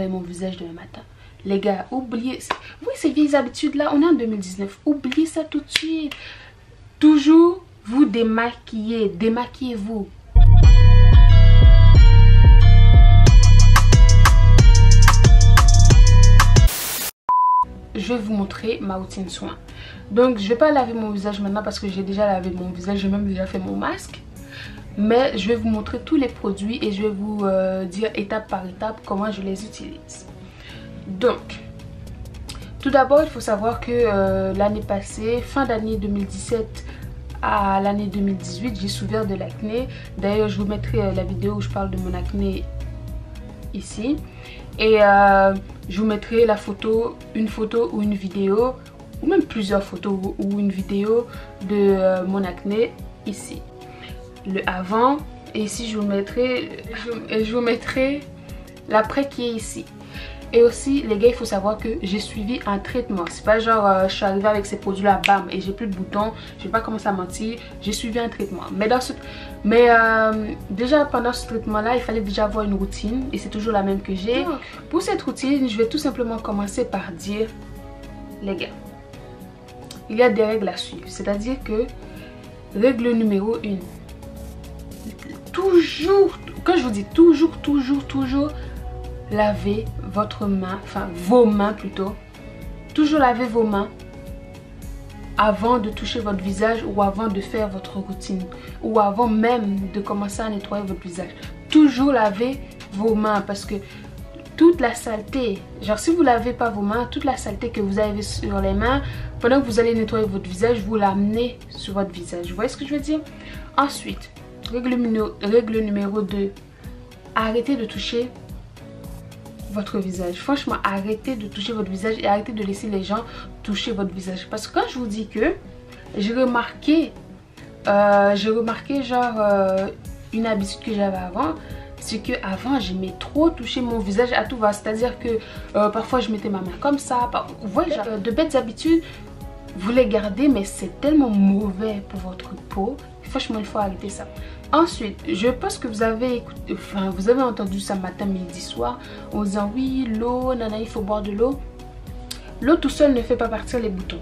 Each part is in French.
mon visage demain matin. Les gars, oubliez. Oui, ces vieilles habitudes là, on est en 2019. Oubliez ça tout de suite. Toujours vous démaquiller. Démaquillez-vous. Je vais vous montrer ma routine soin. Donc je vais pas laver mon visage maintenant parce que j'ai déjà lavé mon visage. J'ai même déjà fait mon masque. Mais je vais vous montrer tous les produits et je vais vous dire étape par étape comment je les utilise. Donc, tout d'abord, il faut savoir que l'année passée, fin d'année 2017 à l'année 2018, j'ai souffert de l'acné. D'ailleurs, je vous mettrai la vidéo où je parle de mon acné ici. Et je vous mettrai la photo, une photo ou une vidéo, ou même plusieurs photos ou une vidéo de mon acné ici. Le avant, et ici je vous mettrai l'après qui est ici. Et aussi les gars, il faut savoir que j'ai suivi un traitement. C'est pas genre je suis arrivée avec ces produits là, bam, et j'ai plus de boutons, je vais pas commencer à mentir. J'ai suivi un traitement, déjà pendant ce traitement là, il fallait déjà avoir une routine, et c'est toujours la même que j'ai. Pour cette routine, je vais tout simplement commencer par dire, les gars, il y a des règles à suivre. C'est à dire que règle numéro 1, toujours, quand je vous dis toujours lavez votre main, enfin vos mains plutôt. Toujours lavez vos mains avant de toucher votre visage ou avant de faire votre routine ou avant même de commencer à nettoyer votre visage. Toujours lavez vos mains parce que toute la saleté, genre si vous lavez pas vos mains, toute la saleté que vous avez sur les mains, pendant que vous allez nettoyer votre visage, vous l'amenez sur votre visage. Vous voyez ce que je veux dire? Ensuite, règle numéro 2, arrêtez de toucher votre visage. Franchement, arrêtez de toucher votre visage et arrêtez de laisser les gens toucher votre visage. Parce que quand je vous dis que j'ai remarqué genre une habitude que j'avais avant, c'est que avant j'aimais trop toucher mon visage à tout va. C'est-à-dire que parfois je mettais ma main comme ça. Vous voyez, genre, de bêtes habitudes, vous les gardez, mais c'est tellement mauvais pour votre peau. Franchement, il faut arrêter ça. Ensuite, je pense que vous avez entendu ça matin, midi, soir, en disant oui, l'eau, nana, il faut boire de l'eau. L'eau tout seul ne fait pas partir les boutons.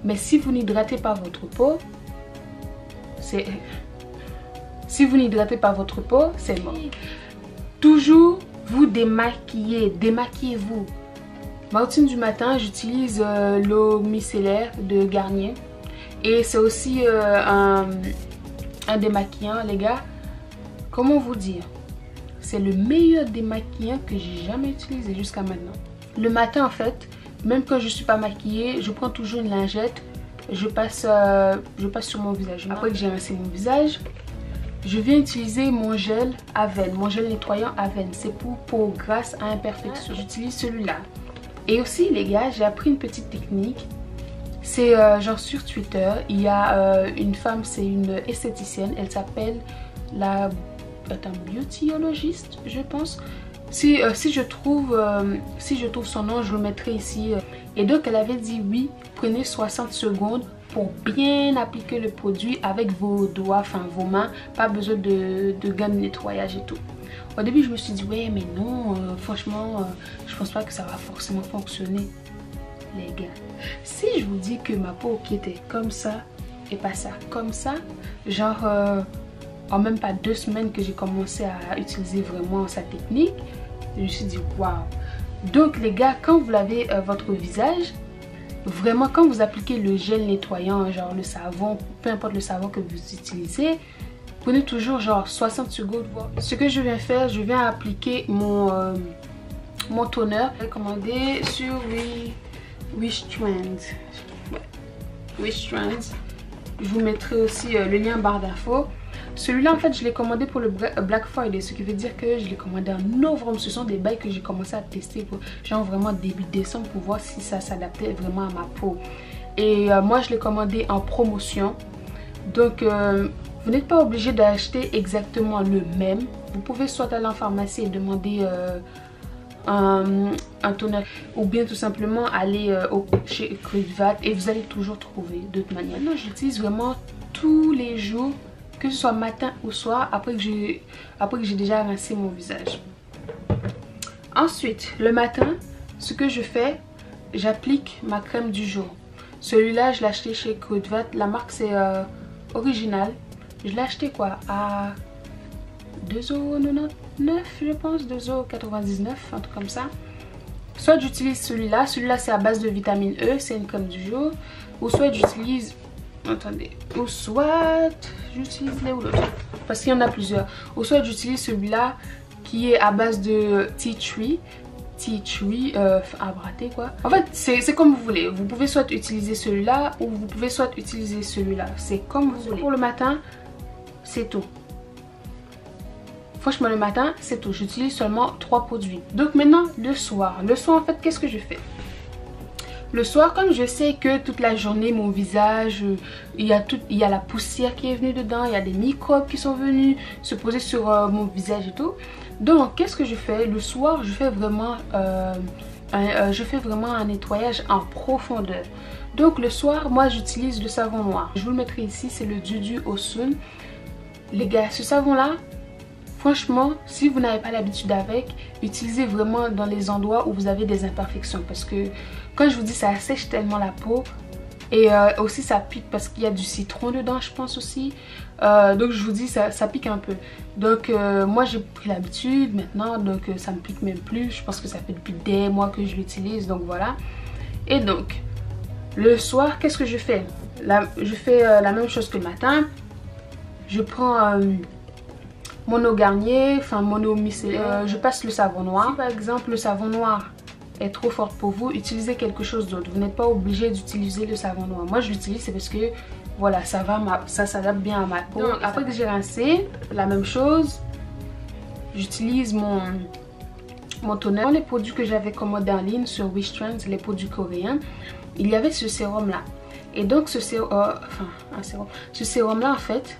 Mais si vous n'hydratez pas votre peau, c'est mort. Toujours vous démaquiller, démaquillez-vous. Ma routine du matin, j'utilise l'eau micellaire de Garnier. Et c'est aussi un démaquillant, les gars. Comment vous dire? C'est le meilleur démaquillant que j'ai jamais utilisé jusqu'à maintenant. Le matin, en fait, même quand je suis pas maquillée, je prends toujours une lingette. Je passe sur mon visage. Après que j'ai rincé mon visage, je viens utiliser mon gel Avène, mon gel nettoyant Avène. C'est pour peau grasse à imperfection. J'utilise celui-là. Et aussi, les gars, j'ai appris une petite technique. C'est genre sur Twitter, il y a une femme, c'est une esthéticienne, elle s'appelle la beautyologiste, je pense. Si je trouve son nom, je le mettrai ici. Et donc elle avait dit oui, prenez 60 secondes pour bien appliquer le produit avec vos doigts, enfin vos mains, pas besoin de gamme de nettoyage et tout. Au début je me suis dit ouais mais non, franchement je pense pas que ça va forcément fonctionner. Les gars, si je vous dis que ma peau qui était comme ça et pas ça, comme ça, genre en même pas 2 semaines que j'ai commencé à utiliser vraiment sa technique, je me suis dit waouh. Donc les gars, quand vous lavez votre visage, vraiment quand vous appliquez le gel nettoyant, genre le savon, peu importe le savon que vous utilisez, prenez toujours genre 60 secondes. Ce que je viens faire, je viens appliquer mon toner recommandé sur Wish Trends. Wish Trends. Je vous mettrai aussi le lien en barre d'infos. Celui-là en fait je l'ai commandé pour le Black Friday, ce qui veut dire que je l'ai commandé en novembre. Ce sont des bails que j'ai commencé à tester pour genre vraiment début décembre pour voir si ça s'adaptait vraiment à ma peau. Et moi je l'ai commandé en promotion. Donc vous n'êtes pas obligé d'acheter exactement le même. Vous pouvez soit aller en pharmacie et demander un toner ou bien tout simplement aller chez Kruidvat et vous allez toujours trouver de toute manière. Non, j'utilise vraiment tous les jours, que ce soit matin ou soir, après que j'ai déjà rincé mon visage. Ensuite, le matin, ce que je fais, j'applique ma crème du jour. Celui-là, je l'ai acheté chez Kruidvat. La marque, c'est Original. Je l'ai acheté quoi? À 2,99 €, je pense. 2,99 €, un truc comme ça. Soit j'utilise celui-là. Celui-là, c'est à base de vitamine E. C'est une crème du jour. Ou soit j'utilise... Attendez. Ou soit j'utilise les ou l'autre. Parce qu'il y en a plusieurs. Ou soit j'utilise celui-là qui est à base de tea tree à brater quoi. En fait c'est comme vous voulez. Vous pouvez soit utiliser celui-là ou vous pouvez soit utiliser celui-là. C'est comme vous voulez. Pour le matin, c'est tout. Franchement le matin, c'est tout. J'utilise seulement 3 produits. Donc maintenant le soir. Le soir en fait qu'est-ce que je fais? Le soir, comme je sais que toute la journée, mon visage, il y a la poussière qui est venue dedans, il y a des microbes qui sont venus se poser sur mon visage et tout. Donc, qu'est-ce que je fais? Le soir, je fais vraiment un nettoyage en profondeur. Donc, le soir, moi, j'utilise le savon noir. Je vous le mettrai ici, c'est le Dudu Osun. Les gars, ce savon-là, franchement, si vous n'avez pas l'habitude avec, utilisez vraiment dans les endroits où vous avez des imperfections. Parce que, quand je vous dis, ça assèche tellement la peau. Et aussi, ça pique parce qu'il y a du citron dedans, je pense aussi. Donc, je vous dis, ça pique un peu. Donc, moi, j'ai pris l'habitude maintenant. Donc, ça me pique même plus. Je pense que ça fait depuis des mois que je l'utilise. Donc, voilà. Et donc, le soir, qu'est-ce que je fais? Je fais la même chose que le matin. Je prends... mon eau Garnier, enfin mon eau micellaire, je passe le savon noir. Si par exemple le savon noir est trop fort pour vous, utilisez quelque chose d'autre. Vous n'êtes pas obligé d'utiliser le savon noir. Moi je l'utilise c'est parce que voilà, ça s'adapte bien à ma peau. Donc, après que j'ai rincé, la même chose, j'utilise mon toner. Dans les produits que j'avais commandés en ligne sur Wishtrends, les produits coréens, il y avait ce sérum là. Et donc ce sérum là en fait,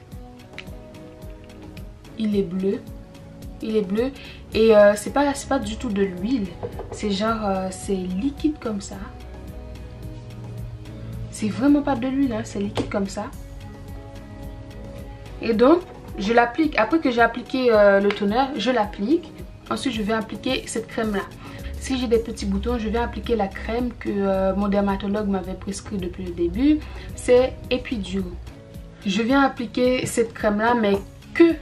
il est bleu et c'est pas du tout de l'huile, c'est genre c'est liquide comme ça, c'est vraiment pas de l'huile hein, c'est liquide comme ça. Et donc je l'applique, après que j'ai appliqué le toner, je l'applique, ensuite je vais appliquer cette crème là. Si j'ai des petits boutons, je vais appliquer la crème que mon dermatologue m'avait prescrit depuis le début, c'est Epiduo. Je viens appliquer cette crème là mais que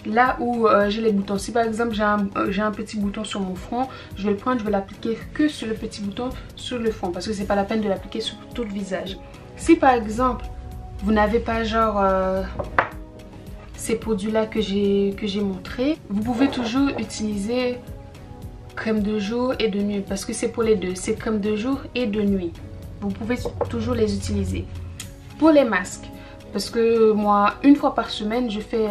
là où j'ai les boutons. Si par exemple j'ai un petit bouton sur mon front, je vais le prendre, je vais l'appliquer que sur le petit bouton sur le front parce que c'est pas la peine de l'appliquer sur tout le visage. Si par exemple vous n'avez pas genre ces produits là que j'ai montré, vous pouvez toujours utiliser crème de jour et de nuit parce que c'est pour les deux, c'est crème de jour et de nuit. Vous pouvez toujours les utiliser. Pour les masques, parce que moi une fois par semaine je fais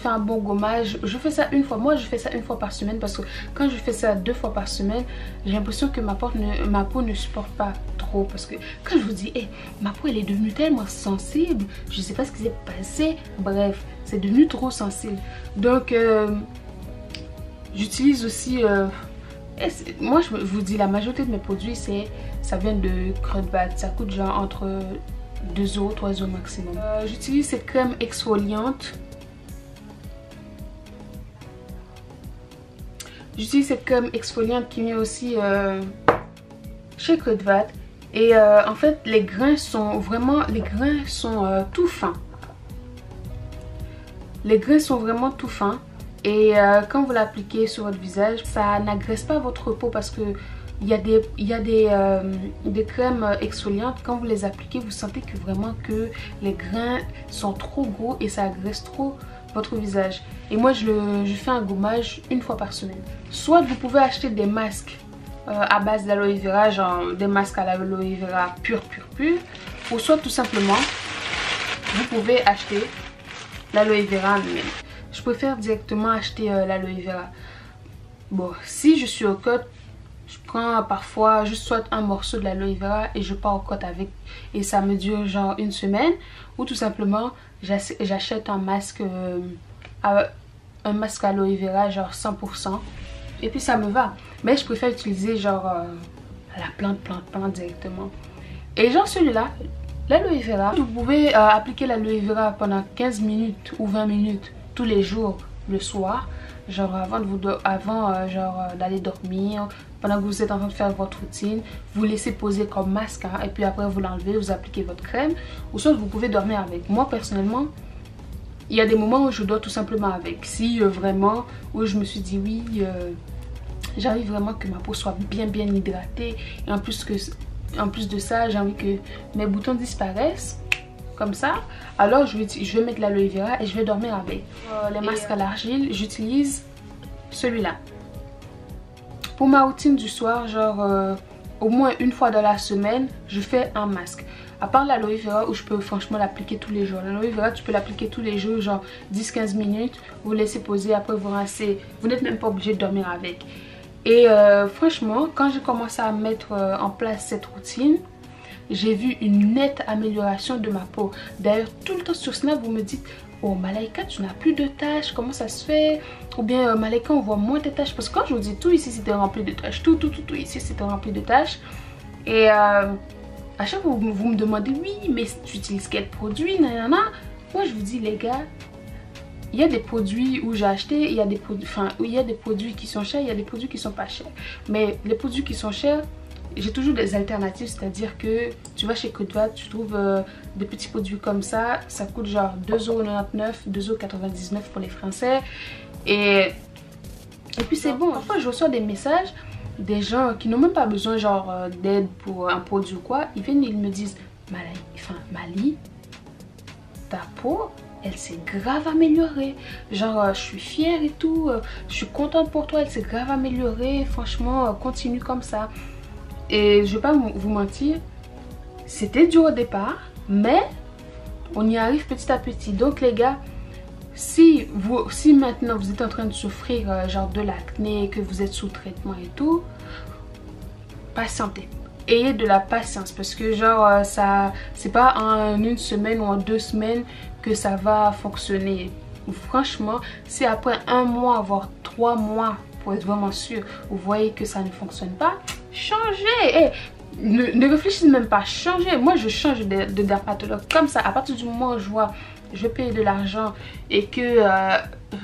un bon gommage. Je fais ça une fois. Moi je fais ça une fois par semaine parce que quand je fais ça 2 fois par semaine, j'ai l'impression que ma peau ne supporte pas trop. Parce que quand je vous dis hey, ma peau elle est devenue tellement sensible, je sais pas ce qui s'est passé, bref c'est devenu trop sensible. Donc j'utilise aussi moi je vous dis la majorité de mes produits ça vient de Kruidvat. Ça coûte genre entre 2 €, 3 € maximum. J'utilise cette crème exfoliante. J'utilise cette crème exfoliante qui vient aussi chez Kruidvat. Et en fait les grains sont tout fins. Les grains sont vraiment tout fins. Et quand vous l'appliquez sur votre visage, ça n'agresse pas votre peau parce que il y a des crèmes exfoliantes, quand vous les appliquez, vous sentez que vraiment que les grains sont trop gros et ça agresse trop votre visage. Et moi je fais un gommage une fois par semaine. Soit vous pouvez acheter des masques à base d'aloe vera, genre des masques à l'aloe vera pur, ou soit tout simplement vous pouvez acheter l'aloe vera même. Je préfère directement acheter l'aloe vera. Bon, si je suis au côte, je prends parfois juste soit un morceau de l'aloe vera et je pars au côte avec, et ça me dure genre une semaine. Ou tout simplement j'achète un masque aloe vera genre 100% et puis ça me va. Mais je préfère utiliser genre la plante directement. Et genre celui-là, l'aloe vera, vous pouvez appliquer l'aloe vera pendant 15 minutes ou 20 minutes tous les jours le soir. genre avant d'aller dormir, pendant que vous êtes en train de faire votre routine, vous laissez poser comme masque, hein, et puis après vous l'enlevez, vous appliquez votre crème, ou soit vous pouvez dormir avec. Moi personnellement, il y a des moments où je dors tout simplement avec. Si vraiment, où je me suis dit oui, j'ai envie vraiment que ma peau soit bien hydratée, et en plus de ça, j'ai envie que mes boutons disparaissent comme ça, alors je vais mettre l'aloe vera et je vais dormir avec. Les masques à l'argile, j'utilise celui-là. Pour ma routine du soir, genre au moins une fois dans la semaine, je fais un masque. À part l'aloe vera où je peux franchement l'appliquer tous les jours. L'aloe vera, tu peux l'appliquer tous les jours, genre 10-15 minutes. Vous laissez poser, après vous rincez. Vous n'êtes même pas obligé de dormir avec. Et franchement, quand j'ai commencé à mettre en place cette routine, j'ai vu une nette amélioration de ma peau. D'ailleurs, tout le temps sur Snap, vous me dites: oh Malaika, tu n'as plus de taches, comment ça se fait? Ou bien Malaika, on voit moins tes taches. Parce que quand je vous dis tout ici c'était rempli de taches, tout ici c'était rempli de taches. Et à chaque fois vous me demandez: oui, mais tu utilises quel produit, nanana. Moi je vous dis les gars, il y a des produits où j'ai acheté, il y a des produits qui sont chers, il y a des produits qui sont pas chers. Mais les produits qui sont chers, j'ai toujours des alternatives, c'est-à-dire que tu vas chez Codva, tu trouves des petits produits comme ça coûte genre 2,99 €, 2,99 € pour les Français. Et puis c'est bon. Parfois je reçois des messages des gens qui n'ont même pas besoin genre d'aide pour un produit ou quoi. Ils viennent et ils me disent: Mali, ta peau elle s'est grave améliorée, genre je suis fière et tout, je suis contente pour toi, elle s'est grave améliorée, franchement continue comme ça. Et je vais pas vous mentir, c'était dur au départ, mais on y arrive petit à petit. Donc les gars, si maintenant vous êtes en train de souffrir genre de l'acné, que vous êtes sous traitement et tout, patientez. Ayez de la patience parce que genre ça, c'est pas en une semaine ou en 2 semaines que ça va fonctionner. Franchement, si après 1 mois voire 3 mois, pour être vraiment sûr, vous voyez que ça ne fonctionne pas, changez. Ne réfléchissez même pas, changez. Moi je change de dermatologue comme ça. À partir du moment où je vais payer de l'argent et que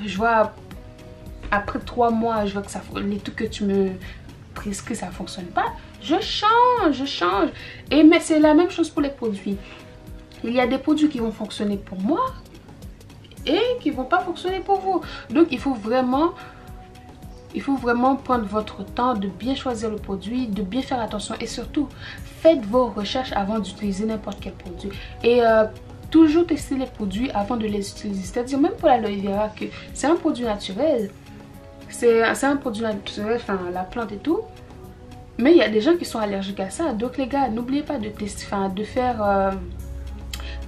je vois après 3 mois, je vois que les trucs que tu me prescris ça fonctionne pas, je change. Mais c'est la même chose pour les produits. Il y a des produits qui vont fonctionner pour moi et qui vont pas fonctionner pour vous. Donc il faut vraiment prendre votre temps de bien choisir le produit, de bien faire attention et surtout faites vos recherches avant d'utiliser n'importe quel produit. Et toujours tester les produits avant de les utiliser. C'est-à-dire même pour l'aloe vera, que c'est un produit naturel. C'est un produit naturel, enfin la plante et tout. Mais il y a des gens qui sont allergiques à ça. Donc les gars, n'oubliez pas de tester, de faire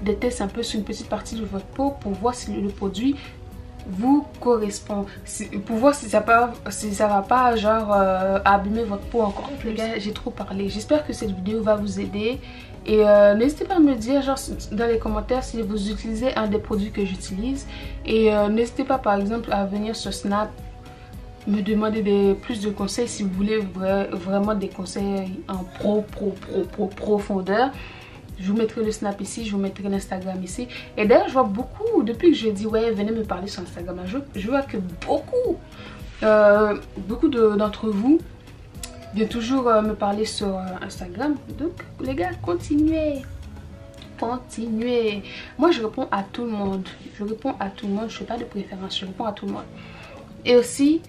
des tests un peu sur une petite partie de votre peau pour voir si le produit vous correspond, pour voir si ça va pas genre abîmer votre peau encore plus. Les gars, j'ai trop parlé, j'espère que cette vidéo va vous aider et n'hésitez pas à me dire genre dans les commentaires si vous utilisez un des produits que j'utilise et n'hésitez pas par exemple à venir sur Snap me demander plus de conseils si vous voulez vraiment des conseils en profondeur. Je vous mettrai le Snap ici, je vous mettrai l'Instagram ici. Et d'ailleurs, je vois beaucoup, depuis que je dis ouais, venez me parler sur Instagram, je vois que beaucoup d'entre vous viennent toujours me parler sur Instagram. Donc les gars, continuez. Moi, je réponds à tout le monde. Je ne fais pas de préférence, je réponds à tout le monde. Et aussi,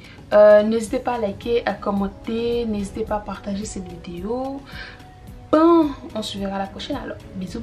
n'hésitez pas à liker, à commenter, n'hésitez pas à partager cette vidéo. Bon, on se verra la prochaine alors. Bisous.